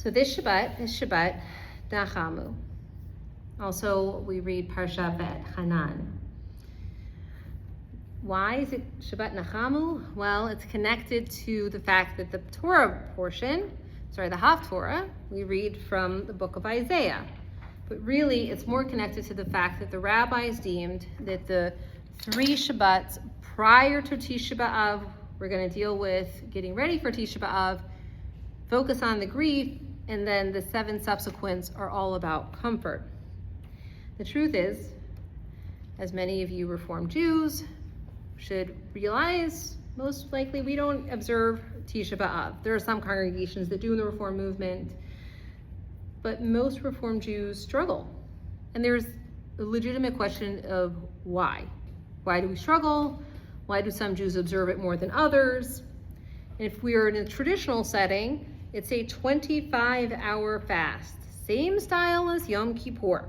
So this Shabbat is Shabbat Nachamu. Also, we read Parsha Vet Hanan. Why is it Shabbat Nachamu? Well, it's connected to the fact that the Torah portion, the Haftorah, we read from the book of Isaiah. But really, it's more connected to the fact that the rabbis deemed that the 3 Shabbats prior to Tisha B'Av, we're going to deal with getting ready for Tisha B'Av, focus on the grief, and then the 7 subsequents are all about comfort. The truth is, as many of you Reformed Jews should realize, most likely we don't observe Tisha B'Av. There are some congregations that do in the Reform movement, but most Reformed Jews struggle. And there's a legitimate question of why. Why do we struggle? Why do some Jews observe it more than others? And if we are in a traditional setting, it's a 25-hour fast, same style as Yom Kippur.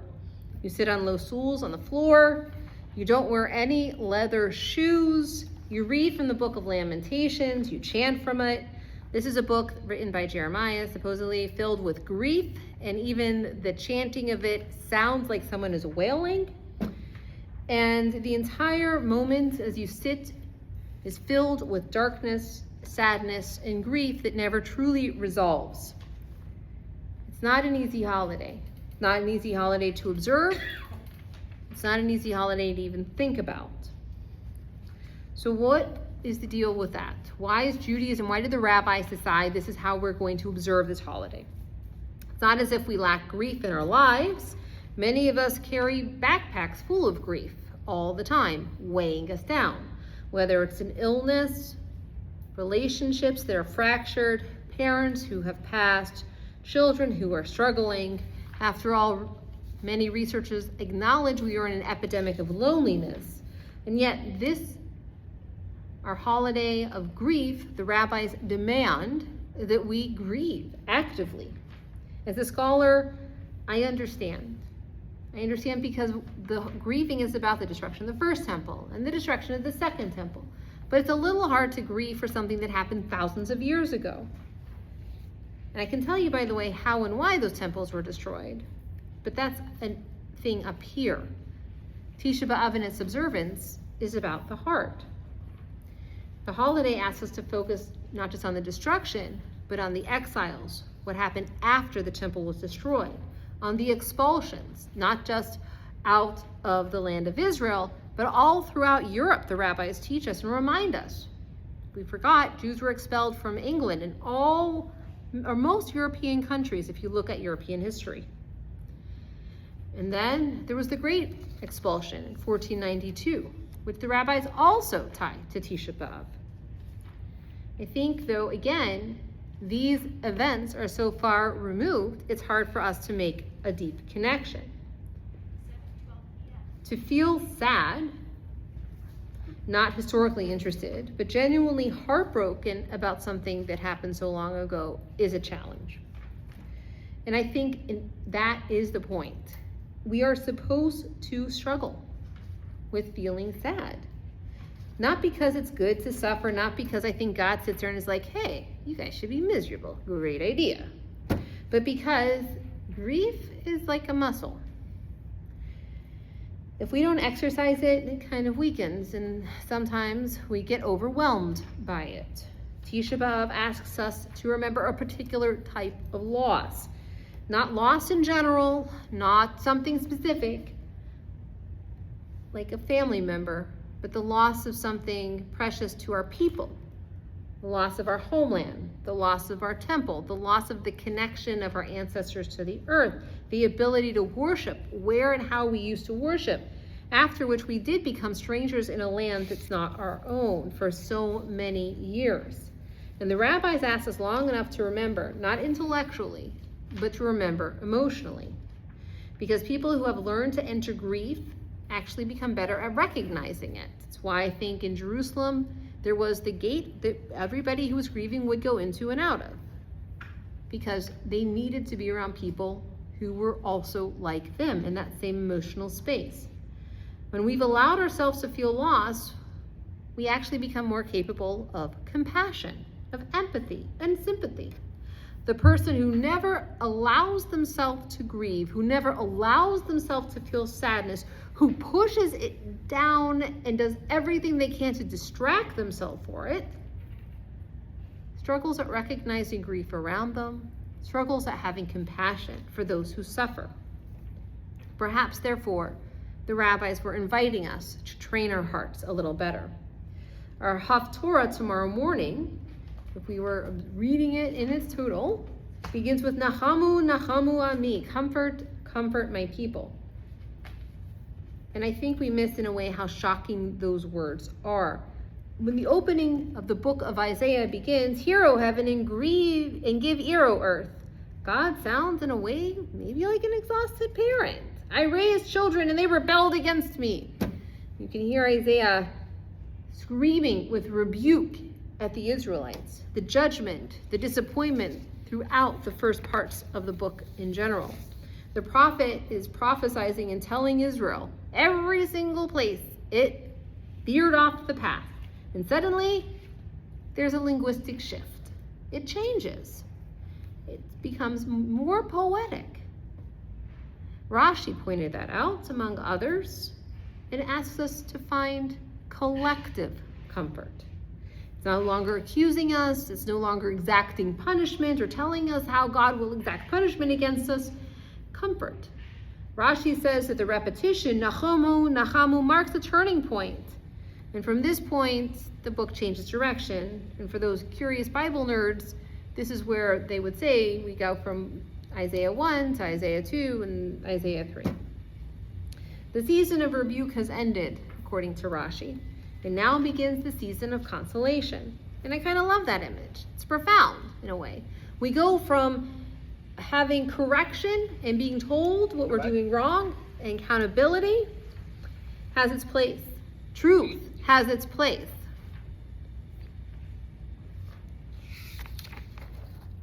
You sit on low stools on the floor. You don't wear any leather shoes. You read from the book of Lamentations. You chant from it. This is a book written by Jeremiah, supposedly filled with grief, and even the chanting of it sounds like someone is wailing. And the entire moment as you sit is filled with darkness, sadness, and grief that never truly resolves. It's not an easy holiday. It's not an easy holiday to observe. It's not an easy holiday to even think about. So what is the deal with that? Why is Judaism, why did the rabbis decide this is how we're going to observe this holiday? It's not as if we lack grief in our lives. Many of us carry backpacks full of grief all the time, weighing us down. Whether it's an illness, relationships that are fractured, parents who have passed, children who are struggling. After all, many researchers acknowledge we are in an epidemic of loneliness. And yet this, our holiday of grief, the rabbis demand that we grieve actively. As a scholar, I understand. I understand because the grieving is about the destruction of the first temple and the destruction of the second temple. But it's a little hard to grieve for something that happened thousands of years ago. And I can tell you, by the way, how and why those temples were destroyed. But that's a thing up here. Tisha B'Av and its observance is about the heart. The holiday asks us to focus not just on the destruction, but on the exiles, what happened after the temple was destroyed, on the expulsions, not just out of the land of Israel, but all throughout Europe. The rabbis teach us and remind us. We forgot Jews were expelled from England and all or most European countries if you look at European history. And then there was the Great Expulsion in 1492, which the rabbis also tie to Tisha B'Av. I think, though, again, these events are so far removed, it's hard for us to make a deep connection. To feel sad, not historically interested, but genuinely heartbroken about something that happened so long ago is a challenge. And I think that is the point. We are supposed to struggle with feeling sad. Not because it's good to suffer, not because I think God sits there and is like, hey, you guys should be miserable. Great idea. But because grief is like a muscle. If we don't exercise it, it kind of weakens, and sometimes we get overwhelmed by it. Tisha B'Av asks us to remember a particular type of loss. Not loss in general, not something specific, like a family member, but the loss of something precious to our people. The loss of our homeland, the loss of our temple, the loss of the connection of our ancestors to the earth, the ability to worship where and how we used to worship, after which we did become strangers in a land that's not our own for so many years. And the rabbis asked us long enough to remember, not intellectually, but to remember emotionally. Because people who have learned to enter grief actually become better at recognizing it. That's why I think in Jerusalem, there was the gate that everybody who was grieving would go into and out of, because they needed to be around people who were also like them in that same emotional space. When we've allowed ourselves to feel loss, we actually become more capable of compassion, of empathy and sympathy. The person who never allows themselves to grieve, who never allows themselves to feel sadness, who pushes it down and does everything they can to distract themselves for it, struggles at recognizing grief around them, struggles at having compassion for those who suffer. Perhaps, therefore, the rabbis were inviting us to train our hearts a little better. Our Haftorah tomorrow morning, if we were reading it in its total, begins with Nachamu, Nachamu Ami, comfort, comfort my people. And I think we miss in a way how shocking those words are. When the opening of the book of Isaiah begins, "Hear, O heaven, and grieve, and give ear, O earth," God sounds in a way maybe like an exhausted parent. I raised children and they rebelled against me. You can hear Isaiah screaming with rebuke at the Israelites, the judgment, the disappointment throughout the first parts of the book in general. The prophet is prophesying and telling Israel every single place it veered off the path. And suddenly, there's a linguistic shift. It changes. It becomes more poetic. Rashi pointed that out, among others, and asks us to find collective comfort. It's no longer accusing us, it's no longer exacting punishment or telling us how God will exact punishment against us. Comfort. Rashi says that the repetition, Nachamu, Nachamu, marks a turning point. And from this point, the book changes direction. And for those curious Bible nerds, this is where they would say we go from Isaiah 1 to Isaiah 2 and Isaiah 3. The season of rebuke has ended, according to Rashi, and now begins the season of consolation. And I kind of love that image. It's profound in a way. We go from having correction and being told what we're doing wrong, and accountability has its place. Truth has its place.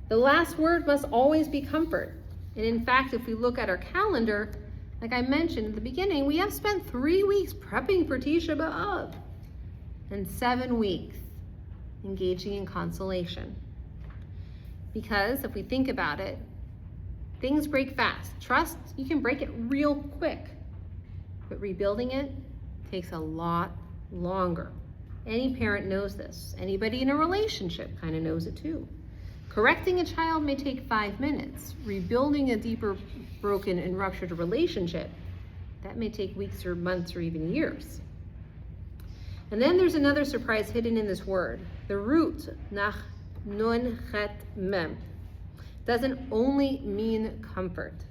The last word must always be comfort. And in fact, if we look at our calendar, like I mentioned at the beginning, we have spent 3 weeks prepping for Tisha B'Av and 7 weeks engaging in consolation. Because if we think about it, things break fast. Trust, you can break it real quick, but rebuilding it takes a lot longer. Any parent knows this. Anybody in a relationship kind of knows it too. Correcting a child may take 5 minutes. Rebuilding a deeper, broken, and ruptured relationship, that may take weeks or months or even years. And then there's another surprise hidden in this word. The root, nach nun chet mem, doesn't only mean comfort.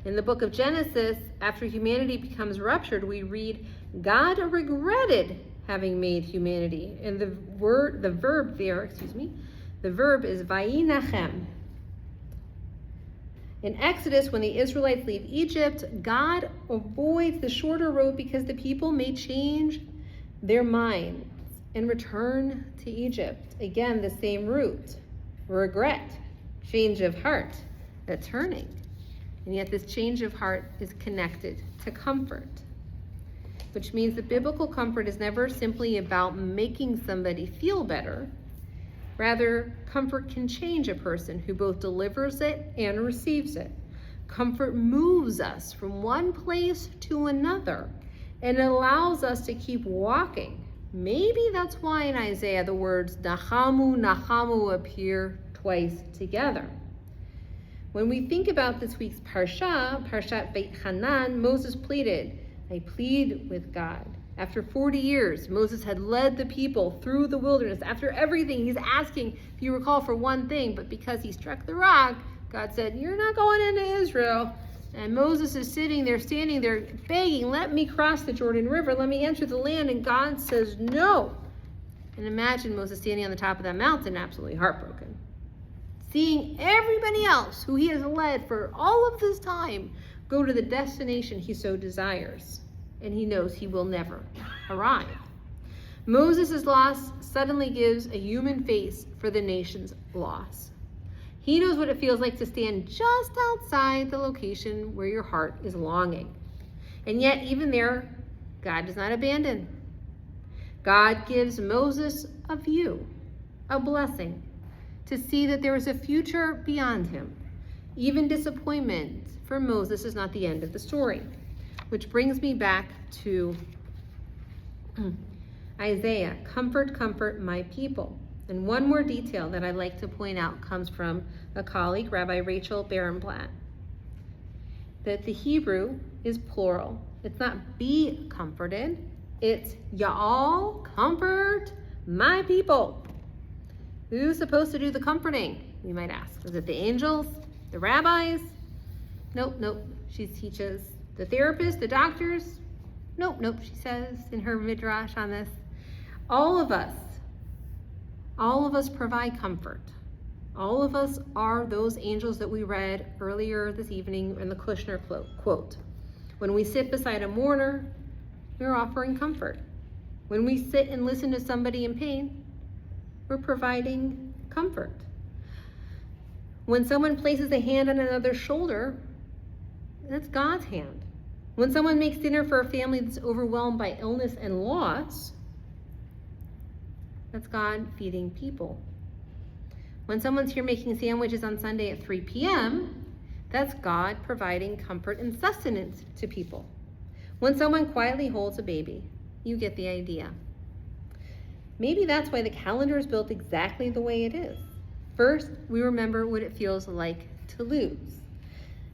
In the book of Genesis, after humanity becomes ruptured, we read, God regretted having made humanity. And the verb is vayinachem. In Exodus, when the Israelites leave Egypt, God avoids the shorter road because the people may change their minds and return to Egypt. Again, the same root, regret, change of heart, a turning. And yet this change of heart is connected to comfort, which means that biblical comfort is never simply about making somebody feel better. Rather, comfort can change a person who both delivers it and receives it. Comfort moves us from one place to another and allows us to keep walking. Maybe that's why in Isaiah the words Nachamu, Nachamu appear twice together. When we think about this week's Parshat Beit Hanan, Moses pleaded, I plead with God. After 40 years, Moses had led the people through the wilderness. After everything, he's asking, if you recall, for one thing, but because he struck the rock, God said, you're not going into Israel. And Moses is standing there begging, let me cross the Jordan River, let me enter the land. And God says, no. And imagine Moses standing on the top of that mountain, absolutely heartbroken, seeing everybody else who he has led for all of this time go to the destination he so desires. And he knows he will never arrive. Moses' loss suddenly gives a human face for the nation's loss. He knows what it feels like to stand just outside the location where your heart is longing. And yet, even there, God does not abandon. God gives Moses a view, a blessing, to see that there was a future beyond him. Even disappointment for Moses is not the end of the story. Which brings me back to Isaiah, comfort, comfort my people. And one more detail that I'd like to point out comes from a colleague, Rabbi Rachel Barenblatt, that the Hebrew is plural. It's not be comforted, it's y'all comfort my people. Who's supposed to do the comforting, you might ask? Is it the angels, the rabbis? Nope. She teaches the therapists, the doctors. Nope, she says in her midrash on this. All of us provide comfort. All of us are those angels that we read earlier this evening in the Kushner quote. When we sit beside a mourner, we're offering comfort. When we sit and listen to somebody in pain, we're providing comfort. When someone places a hand on another's shoulder, that's God's hand. When someone makes dinner for a family that's overwhelmed by illness and loss, that's God feeding people. When someone's here making sandwiches on Sunday at 3 p.m., that's God providing comfort and sustenance to people. When someone quietly holds a baby, you get the idea. Maybe that's why the calendar is built exactly the way it is. First, we remember what it feels like to lose.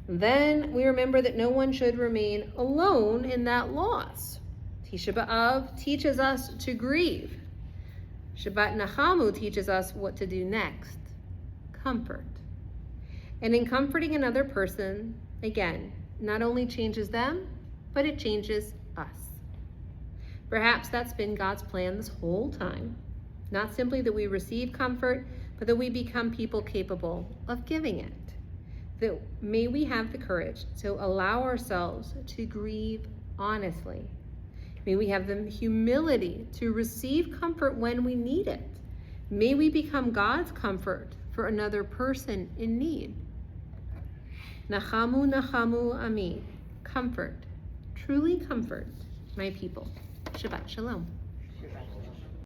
Then we remember that no one should remain alone in that loss. Tisha B'Av teaches us to grieve. Shabbat Nachamu teaches us what to do next. Comfort. And in comforting another person, again, not only changes them, but it changes us. Perhaps that's been God's plan this whole time. Not simply that we receive comfort, but that we become people capable of giving it. That may we have the courage to allow ourselves to grieve honestly. May we have the humility to receive comfort when we need it. May we become God's comfort for another person in need. Nachamu, nachamu ami. Comfort, truly comfort my people. Shabbat shalom.